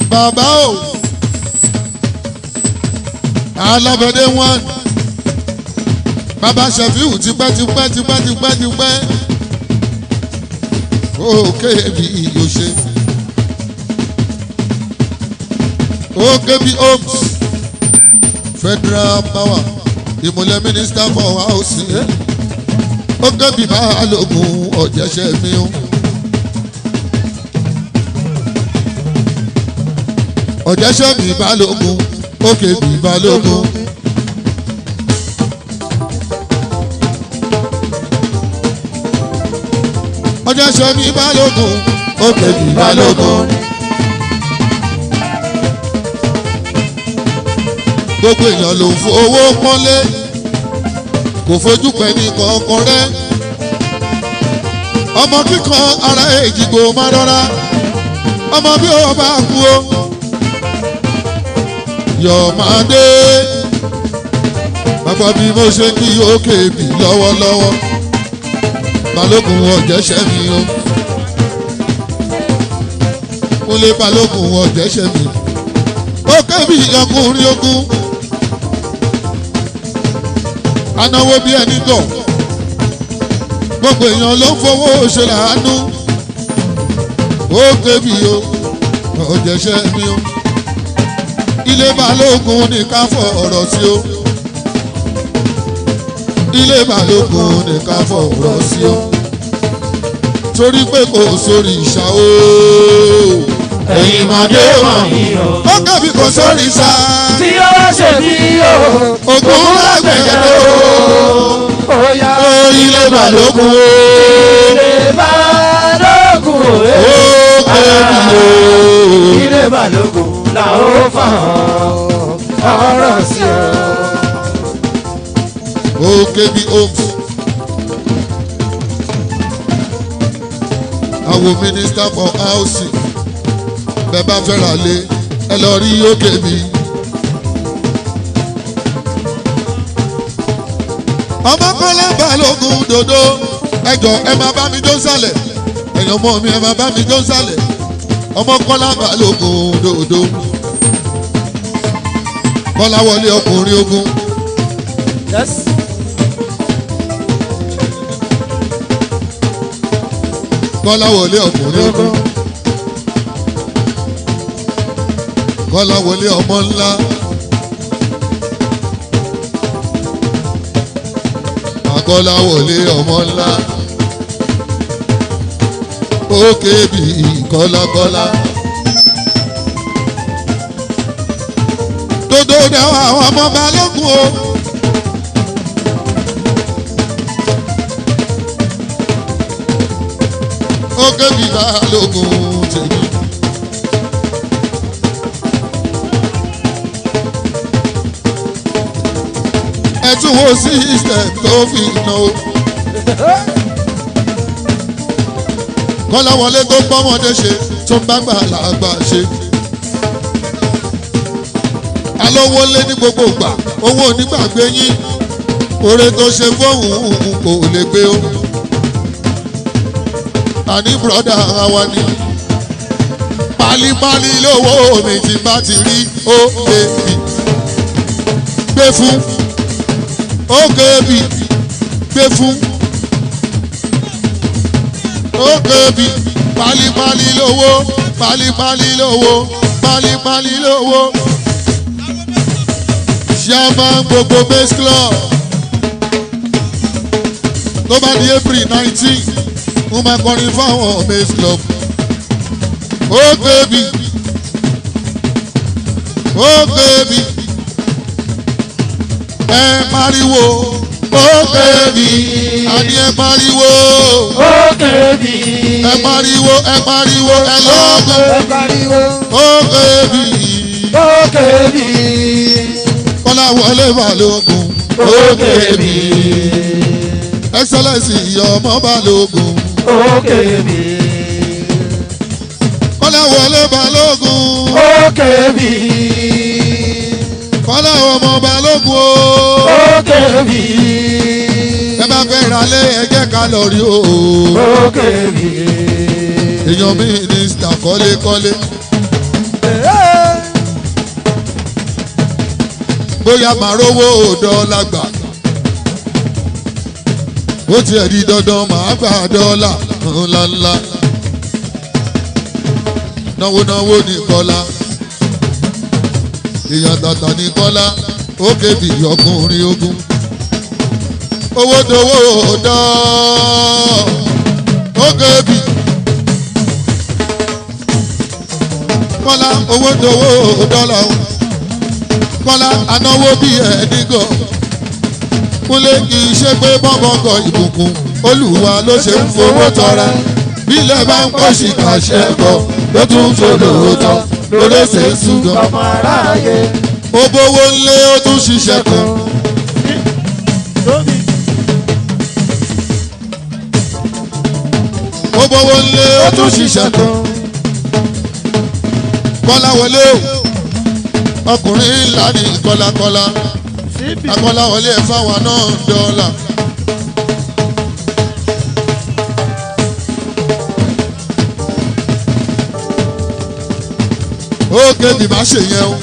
Bàbá o. Alábẹ̀dé wọn. Bàbá Ṣẹ̀fíù tipẹ́. Ókè bí yóò ṣe. Ókè bí Homes. Federal Power. Ìmùlẹ̀ Minister for Housing. Ókè bí Balógun ọ̀jẹ̀ṣẹ̀ mi o. Ọ̀jẹ̀ṣẹ̀ mi Balógun. Ókè bí Balógun. Ọ̀jẹ̀ṣẹ̀ mi Balógun. Ókè bí Balógun. Gbogbo èèyàn ló ń fowó pọ́nlé. Kò fojú pẹ́ ní kọ̀ọ̀kan rẹ̀. Ọmọ kíkan ara èjìgbò máa rọra. Ọmọ bí ó bá kú o. Yọ̀mádé. Bàbá bí mo ṣe kí Ókè bí lọ́wọ́lọ́wọ́. Balógun ọ̀jẹ̀ṣẹ̀ mi o. Kúnlé Balógun ọ̀jẹ̀ṣẹ̀ mi. Ókè bí ọkùnrin ogun. Anáwó bí ẹni gọ̀. Gbogbo èèyàn ló ń fowó ṣe làánú. Ókè bí o ọ̀jẹ̀ṣẹ̀ mi o. Ilé Balógun ní ká fọ̀rọ̀ sí o. Ilé Balógun ní ká fọ̀rọ̀ sí o. Torí pé kò sórí ìṣà o. Ẹ̀yin mọ̀dé wọ̀nyí o. Ókè bí kò sórí ìṣà. Tí ó wá ṣe bí o. Ògún lágbẹ̀gẹ̀ o. Oya. Ilé Balógun o. Ilé Balógun o. Ókè bí o. Ilé Balógun là ó fà ọ̀rọ̀ sí o. Ókè bí Homes. Àwọn Minister for Housing. Bẹ́ẹ̀ bá fẹ́ ra lé ẹ lọ rí Ókè bí. Ọmọ Kọ́lá Balógun dòdò. Ẹjọ́ ẹ máa bá mi jó sálẹ̀. Ẹ̀yàn ọmọ mi ẹ máa bá mi jó sálẹ̀. Ọmọ Kọ́lá Balógun dòdò. Kọ́lá wọlé ọkùnrin ogun. Kọ́lá wọlé ọkùnrin ogun. Kọ́lá wọlé ọmọ ńlá. Kọ́lá wọlé ọmọ ńlá. Ókè bí kọ́lákọ́lá. òdodo dẹwà àwọn ọmọ balógun o. Òkè bí balógun tèmi. Ẹ̀tún wo system tó fi nà o. Kọ́láwọlé tó gbọ́mọdé ṣe tó ń bá gbà lágbà ṣe. Alówó lé ní gbogbo ìgbà, owó onígbàgbé yín. Oore tó ṣe fóun kò lè gbé o. Àní bùrọ̀dá wa ni. Pálípálí lówó mi ti bá ti rí ó bèbí. Gbé fún. Òkè bí gbé fún. Òkè bí pálípálí lówó pálípálí lówó pálípálí lówó. Ṣáàmà gbogbo base club tó bá di April 19 mo máa kọrin fáwọn base club. Òkè bí òkè bí. Ẹ pariwo òkè bí. Àní ẹ pariwo òkè bí. Ẹ pariwo ẹ pariwo ẹ lọ́gùn. Ẹ pariwo Òkè bí. òkè bí. Kọ́láwọlé balógun. Òkè bí. Excellence ọmọ balógun. Òkè bí. Kọ́láwọlé balógun. Òkè bí. Kọ́lá ọmọ balógun o. Òkè bí. Ẹ bá fẹ́ ra lé ẹ jẹ́ ká lọ rí o. Òkè bí. Èèyàn mínísítà kọ́lékọ́lé. Bóyá màá rówó dọ́là gbà. Ó tiẹ̀ di dandan màá gbà dọ́là ńláńlá. Náwó náwó ní Kọ́lá. Èèyàn tàtà ní Kọ́lá. Òkè bí ọkùnrin ogun. Owó dowó dọ́. Òkè bí. Kọ́lá owó dowó dọ́là o. Kọ́lá anáwó bí ẹni gan. Kúnlé kì í ṣe pé bọ́bọ́gọ̀ ìbùkún. Olúwa ló ṣe ń fowó tọrẹ. Bílẹ̀ bá ń pọ̀ ṣìkà ṣẹ́kọ̀ ló tún ń fòlòótọ́ lórí ṣe ń súnjọ. Ọmọ aráyé. Ó bówó ńlé ó tún ṣiṣẹ́ kan. Ó bówó ńlé ó tún ṣiṣẹ́ kan. Kọ́láwọlé o ọkùnrin ńlá ní kọ́lákọ́lá. Akọ́láwọlé ẹ̀ fáwọn náà dọ́là. Òkè bí má ṣe yẹn o.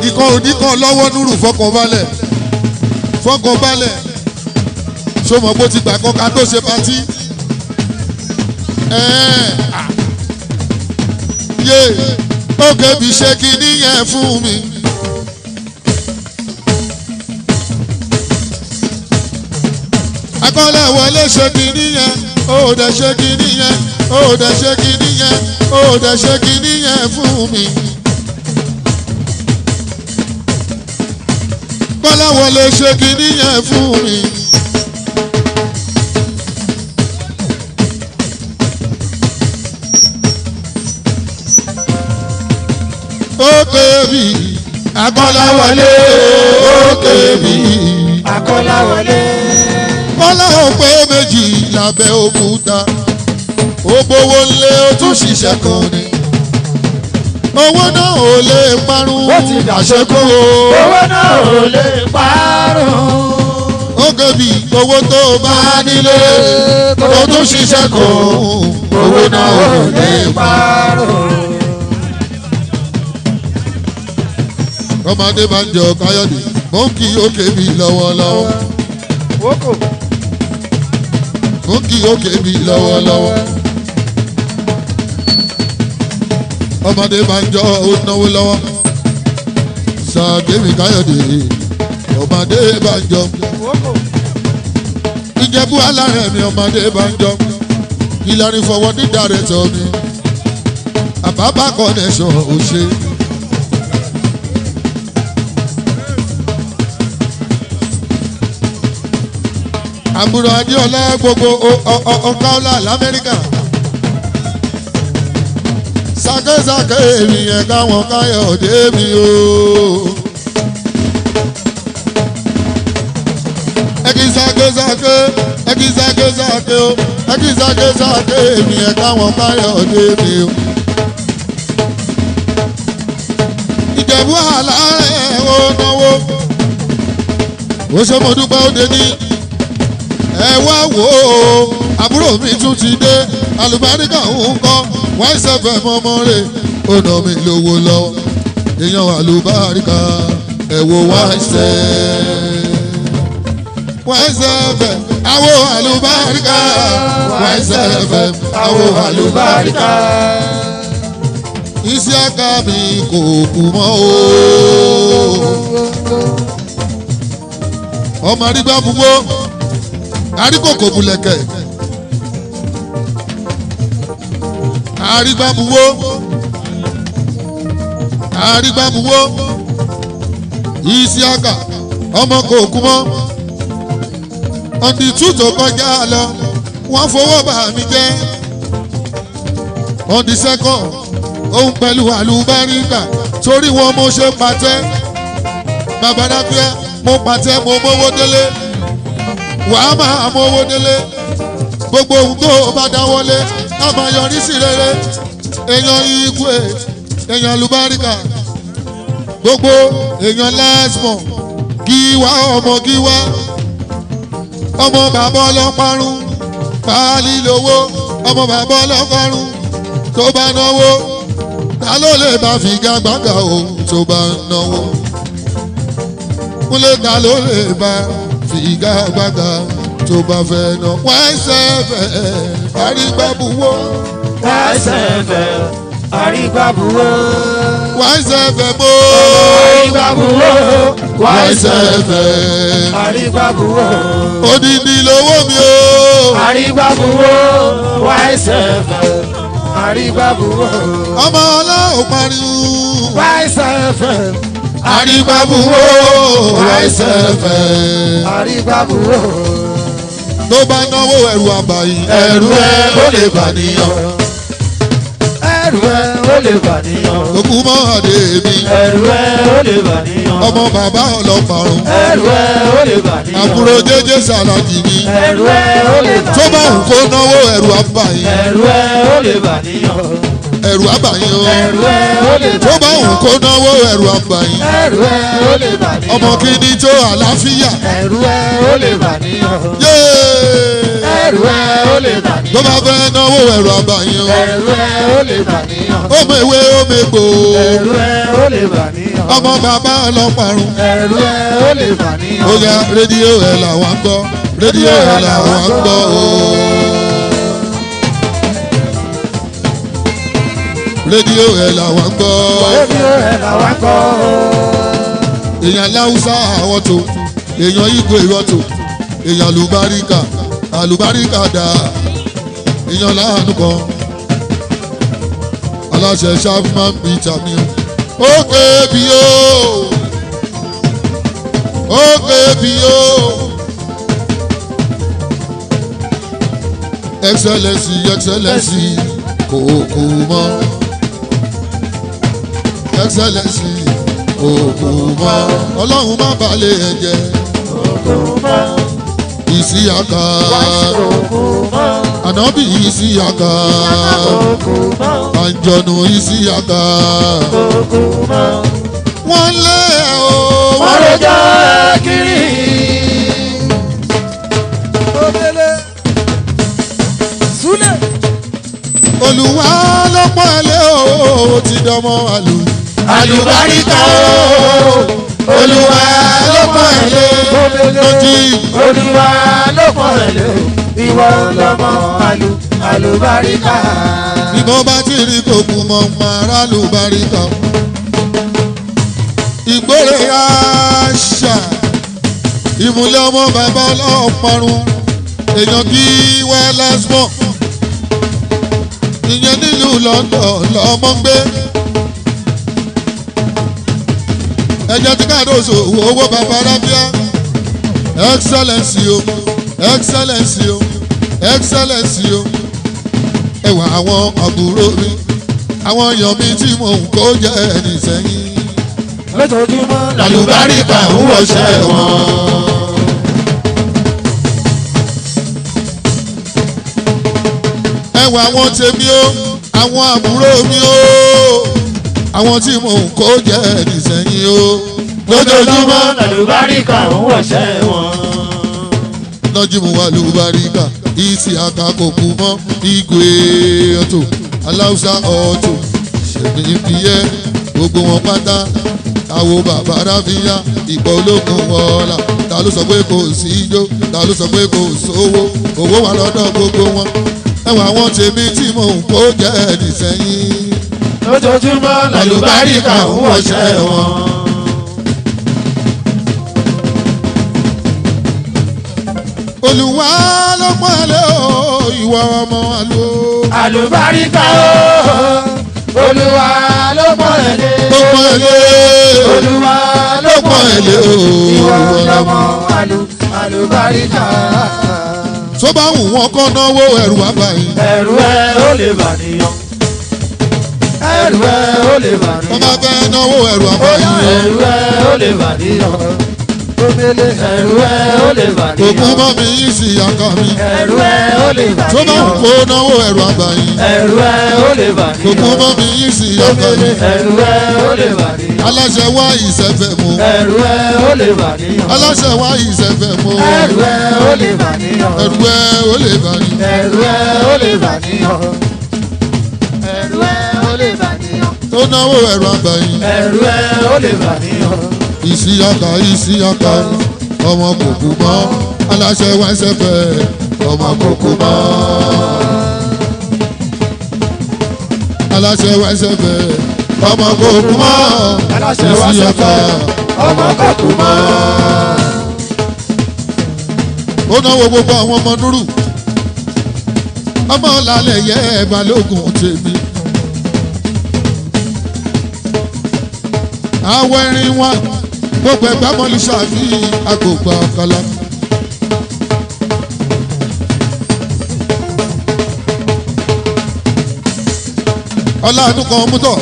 Ikọ̀ oníkan lọ́wọ́ nírú fọkànbalẹ̀. Fọkànbalẹ̀. Ṣé o mọ̀ bó ti gbà kọ́ka tó ṣe patí? Yé Òkè bí ṣe kíní yẹn fún mi. Akọ́láwọlé ṣe kíní yẹn. Ó dẹ̀ ṣe kíní yẹn. Ó dẹ̀ ṣe kíní yẹn. Ó dẹ̀ ṣe kíní yẹn fún mi. Kọ́láwọlé ṣe kíní yẹn fún mi. Òkè bí Akọ́láwọlé. Òkè bí Akọ́láwọlé. Kọ́lá ò pé méjì lábẹ́ òkúta. Ó gbowó ńlé ó tún ṣiṣẹ́ kan ni. Owó náà ò lè parun. Ó ti dàṣekú o. Owó náà ò lè parun. Òkè bí owó tó bá nílé ó tún ṣiṣẹ́ kan. Owó náà ò lè parun. Ọmọdé bá ń jọ Káyọ̀dé. Mo ń kí Òkè bí lọ́wọ́lọ́wọ́. Wókò. Mo ń kí Òkè bí lọ́wọ́lọ́wọ́. Ọmọdé bá ń jọ ó náwó lọ́wọ́. Sàkémi Káyọ̀dé. Ọmọdé bá ń jọ. Wókò. Ìjẹ̀bú alárẹ̀ mi ọmọdé bá ń jọ. Ìlànà ìfọwọ́ ní dàrẹ́tọ̀ mi. Àbábá connection ò ṣe. àbúrò adéọlá gbogbo ọ̀káọ́lá lamẹ́ríkà sákẹ́sákẹ́ ènìyàn káwọn káyọ̀dé mi o. ẹkí sákẹ́sákẹ́ o ẹkí sákẹ́sákẹ́ ènìyàn káwọn káyọ̀dé mi o. ìjẹ̀bú àlá ẹ̀ ó náwó ó ṣe mo dúpẹ́ ó dé ní ẹ wá wò ó àbúrò mi tún ti dé àlùbáríkà ń kọ́ wọ́n ṣẹ̀fẹ̀ mọ́mọ́ rẹ̀ ó nà mí lówó lọ èèyàn àlùbáríkà ẹ wo wọ́n ṣẹ̀fẹ̀ àwo àlùbáríkà wọ́n ṣẹ̀fẹ̀ àwo àlùbáríkà iṣẹ́ àká mi kò kú mọ́ o. ọmọ arígbá buwó aríkòkò bulẹ̀kẹ̀ arígbá buwó Isiaka ọmọ kò kú mọ́ ọ̀dì tútù kọjá lọ wọ́n fowó bà mí jẹ́ ọ̀dì sẹ́kọ̀ òun pẹ̀lú àlùbáríkà torí wọn mo ṣe pàtẹ́ bàbá dábíà mo pàtẹ́ mo mówó délé wàá máa mówó délé gbogbo ohun tó bá dáwọ́lé á máa yọrí sí rere èèyàn igwe èèyàn àlùbáríkà gbogbo èèyàn lásìmọ̀ gíwá ọmọ bàbá ọlọ́parun páálí lówó ọmọ bàbá ọlọ́parun tó bá náwó ta ló lè bá figagbága o tó bá náwó kúlẹ̀ ta ló lè bá figagbága tó bá fẹ́ ná wọ́n ṣẹ̀fẹ̀ àrígbábuwó. wọ́n ṣẹ̀fẹ̀ àrígbábuwó. wọ́n ṣẹ̀fẹ̀ mọ́. àrígbábuwó. wọ́n ṣẹ̀fẹ̀ àrígbábuwó. odidi lówó mi o. àrígbábuwó. wọ́n ṣẹ̀fẹ̀ àrígbábuwó. ọmọ ọlọ́run pariwo. wọ́n ṣẹ̀fẹ̀ àrígbábuwó. wọ́n ṣẹ̀fẹ̀ àrígbábuwó. tó bá náwó ẹrù àbàyí ẹrù ẹ ó lè bà níyàn. ẹrù ẹ ó lè bà níyàn. òkú mọ́ àdé mi. ẹrù ẹ ó lè bà níyàn. ọmọ bàbá ọlọ́parun. ẹrù ẹ ó lè bà níyàn. àbúrò jẹ́jẹ́ sàlàjì mi. ẹrù ẹ ó lè bà níyàn. tó bá ń kó náwó ẹrù àbàyí. ẹrù ẹ ó lè bà níyàn. ẹrù àbàyí o. ẹrù ẹ ó lè bà níyàn. tó bá ń kó náwó ẹrù àbàyí. ẹrù ẹ ó lè bà níyàn. ọmọ kìíní tó àlàáfíà. ẹrù ẹ ó lè bà níyàn. yéé. ẹrù ẹ ó lè bà níyàn. tó bá fẹ́ náwó ẹrù àbàyí o. ẹrù ẹ ó lè bà níyàn. ó mèwé ó mègbò. ẹrù ẹ ó lè bà níyàn. ọmọ bàbá ọlọ́parun. ẹrù ẹ ó lè bà níyàn. ó yá rédíò ẹ̀ làwọn ń gbọ́ rédíò ẹ̀ làwọn ń gbọ́ o. rédíò ẹ̀ làwọn ń gbọ́. rédíò ẹ̀ làwọn ń gbọ́. èèyàn láwùsá àwọn tó èèyàn ìgbò ìrọ̀tò èèyàn àlùbáríkà dà èèyàn láàánú kan aláṣẹ ṣáfímán bíjà mi ó kébi ó kébi ó excellency kò kú mọ́ excellency kò kú mọ́ ọlọ́run má balẹ̀ ẹ̀ jẹ́ Isiaka Ànábì Isiaka àjọ̀nù Isiaka wọ́n lé o wọ́n lè jẹ́ kiri. Olúwa ló pọ̀ lé o ti dánmọ́ àlùbáríkà o. Olúwa ló pọ̀ lé lójì. Olúwa ló pọ̀ lé o. Ìwọ lọmọ àlùbáríkà. Bí mo bá ti rí kòkù mọ́ máa rà lùbáríkà. Ìgbórè àṣà ìmùlẹ̀ ọmọ bàbá ọlọ́parun èèyàn kí wá lásmọ̀ ìyẹn nílùú London lọ́mọ gbé. ẹjẹ tí káàdó ṣòwò owó bàbá rábíà excellency o excellence o excellence o ẹwà àwọn àbúrò mi àwọn èèyàn mi tí mò ń kó jẹ́ ẹni sẹ́yìn. lójoojúmọ́ làlùbáríkà ń wọṣẹ́ wọn. ẹwà àwọn tèmi o àwọn àbúrò mi o àwọn tí mò ń kó jẹ́ ẹni sẹ́yìn o. lójoojúmọ́ làlùbáríkà ń wọṣẹ́ wọn. lọ́júmọ́ wà lùbáríkà ìsì àkàkọ̀kù mọ́ igwe ọ̀tọ̀ aláùsá ọ̀tọ̀ ṣèmí ìfìyẹ́ gbogbo wọn pátá àwo bàbá ráfíà ìpọ̀ ológun wọ̀ọ́lá ta ló sọ pé kò sí ijó ta ló sọ pé kò sówó owó wà lọ́dọ̀ gbogbo wọn ẹwà àwọn tèmi tí mò ń kó jẹ́ ẹni sẹ́yìn. lójoojúmọ́ làlùbáríkà ń wọṣẹ́ wọn. Olúwa ló pọ́n ẹ lé o ìwọ ọmọ àlọ́. àlùbáríkà o Olúwa ló pọ́n ẹ lé. ló pọ́n ẹ lé. Olúwa ló pọ́n ẹ lé o ìwọ ọmọ àlùbáríkà. tó bá wù wọ́n kọ́ náwó ẹrù àbáyé. ẹrù ẹ ó lè bà níyàn. ẹrù ẹ ó lè bà níyàn. wọ́n bá fẹ́ náwó ẹrù àbáyé. ẹrù ẹ ó lè bà níyàn. ẹrù ẹ ó lè bà níyàn. òkú mọ́ mi yìí sí àká mi. ẹrù ẹ ó lè bà níyàn. tó bá wù kó náwó ẹrù àbáyé. ẹrù ẹ ó lè bà níyàn. òkú mọ́ mi yìí sí àká mi. ẹrù ẹ ó lè bà níyàn. aláṣẹ wá ìṣẹ̀fẹ̀ mu. ẹrù ẹ ó lè bà níyàn. aláṣẹ wá ìṣẹ̀fẹ̀ mu. ẹrù ẹ ó lè bà níyàn. ẹrù ẹ ó lè bà ní. ẹrù ẹ ó lè bà níyàn. ẹrù ẹ ó lè bà níyàn. tó náwó ẹrù àbáyé. ẹrù ẹ ó lè bà níyàn. ìsíyàká ọmọ kòkó mọ́ aláṣẹ wá ìṣẹ̀fẹ̀ ọmọ kòkó mọ́ aláṣẹ wá ìṣẹ̀fẹ̀ ọmọ kòkó mọ́ aláṣẹ wá ìṣẹ̀fẹ̀ ọmọ kòkó mọ́. ó náwó gbogbo àwọn ọmọ núrù ọmọ lálẹ́ yẹ balógun tèmi. àwọn erin wa gbogbo ẹgbẹ́ mọ́lú ṣàfi àgbògbà ọ̀kọ́lá. ọlọ́run kan mútọ̀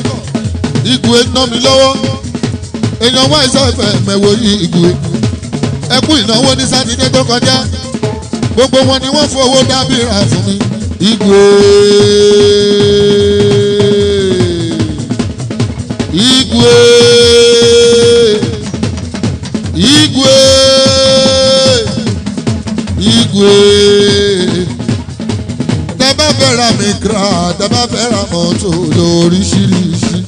igwe ná mi lọ́wọ́ èèyàn wá ìṣẹ̀fẹ̀ mẹ́wò yí igwe ẹkú ìnáwó ní sátidé tó kọjá gbogbo wọn ni wọ́n fowó dábìrà fún mi igwe igwe igwe igwe tẹ́bá fẹ́ ra mi kra tẹ́bá fẹ́ ra mọ́tò lóríṣiríṣi.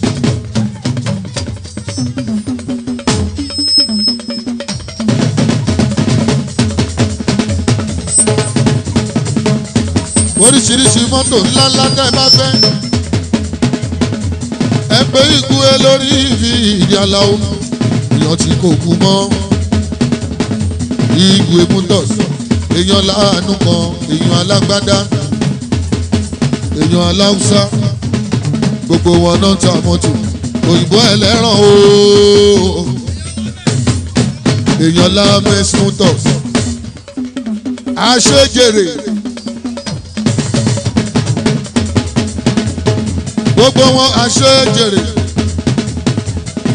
oríṣiríṣi mọ́tò ńláńlá tẹ́ bá fẹ́ ẹ pé igwe lórí ìfi ìdí aláwo èèyàn tí kò kú mọ́ igwe mutos èèyàn láàánú kan èèyàn alágbádá èèyàn aláwùsá gbogbo wọn náà ta mọ́tò òyìnbó ẹlẹ́ràn o èèyàn lámẹ́sì mutos àṣejèrè gbogbo wọn àṣejèrè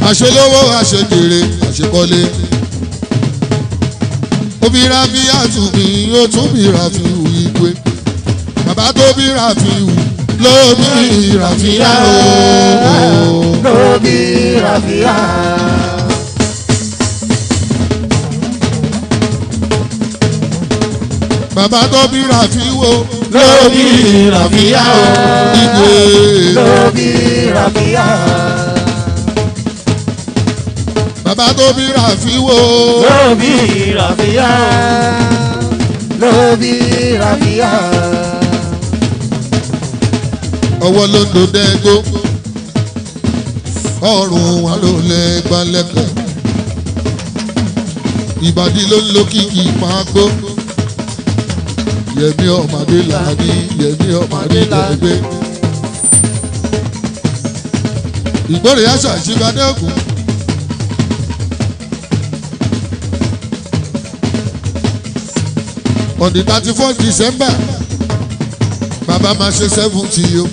àṣelówó àṣejèrè àṣekọ́lé obìnrin àfihàtù mi ó tún bí Rafiu Igwe bàbá tó bí Rafiu ló bí Rafia o ló bí Rafia. bàbá tó bí Rafiu o ló bí Rafia o Igwe ló bí Rafia. bàbá tó bí Rafiu o ló bí Rafia ló bí Rafia. ọwọ́ ló ń do dẹ́gbó ọrùn wa ló lè gbalẹ̀kẹ̀ ìbàdí ló ń lo kìkì máa gbó yẹmi ọmọdé làní yẹmi ọmọdé lẹgbẹ ìgbórè àṣà ìṣíbadé ògùn. on the 31st December bàbá máa ṣe 70 o.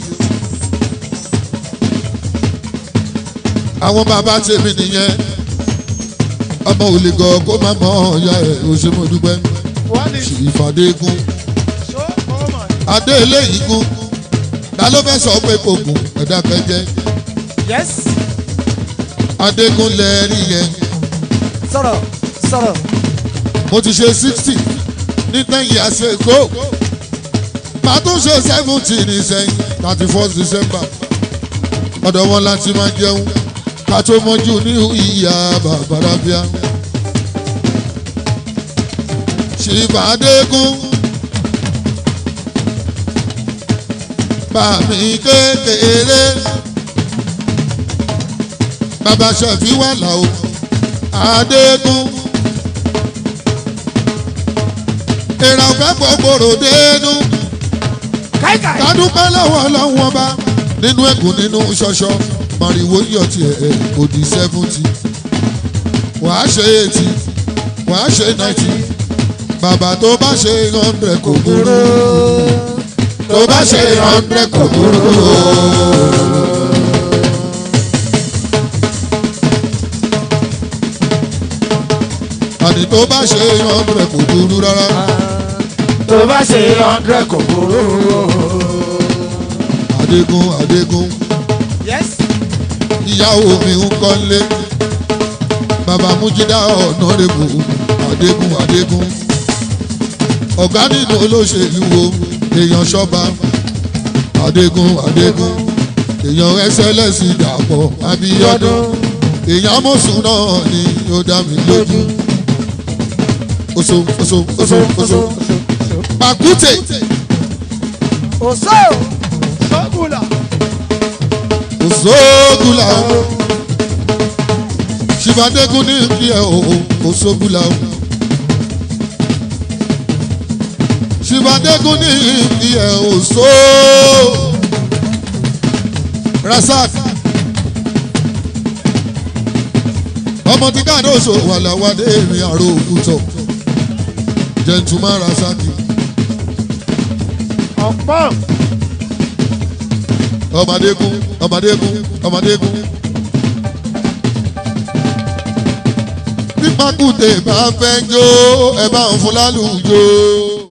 àwọn bàbá tèmi nìyẹn ọmọ òlìgọ̀ kó má mọ ọ̀ya ẹ̀ òṣèmọ̀dúpẹ́ ìfàdégún adé eléyìí gún ta ló fẹ́ sọ pé kò gùn ẹ̀dá kẹjẹ. Yes. adégún lẹ́ẹ̀rí yẹn. sọ̀rọ̀. mo ti ṣe 60 ní 10 years ago màá tún ṣe 70 ní sẹ́yìn 31st December ọ̀dọ̀ wọn láti máa jẹun ká tó mọ́jú ní ìyá bàbárábíà. ṣìbàdégún bàmí kékeré bàbá ṣẹ̀fí wà láò adégún èrà ọ̀fẹ́ pọ̀pọ̀rọ̀ dénú kádúpẹ́ lọ́wọ́ ọlọ́run ọba nínú ẹ̀gùn nínú ṣọṣọ màrìwò yọ̀ tiẹ̀ kò di 70 wàá ṣe 80 wàá ṣe 90 bàbá tó bá ṣe 100 kò burú tó bá ṣe 100 kò burú. àní tó bá ṣe 100 kò burú rárá. tó bá ṣe 100 kò burú. adégún. Yes. ìyàwó mi ń kọ́lé bàbá mújídá ọ̀nàrẹ́bù adégún. ọ̀gá nínú olóṣèlú wo èèyàn ṣọ́ba adégún. èèyàn ẹsẹ̀lẹ̀sì dàpọ̀ abíọ́dún. èèyàn mọ̀sùn náà ni ó dá mi lójú. oṣù pàkúté. Sọ́gùlà. Òṣogùlà o ṣìbàdégún ní kí ẹ o Òṣogùlà o ṣìbàdégún ní kí ẹ Òṣó Rasak ọmọ tí káàdó oṣù wàlàwàdé ìrìn àrò òkútọ gentleman Rasaki ọ̀pọ̀. ọmọdégún. bí pàkúté bá fẹ́ jó ẹ bá ń fún lálùjó.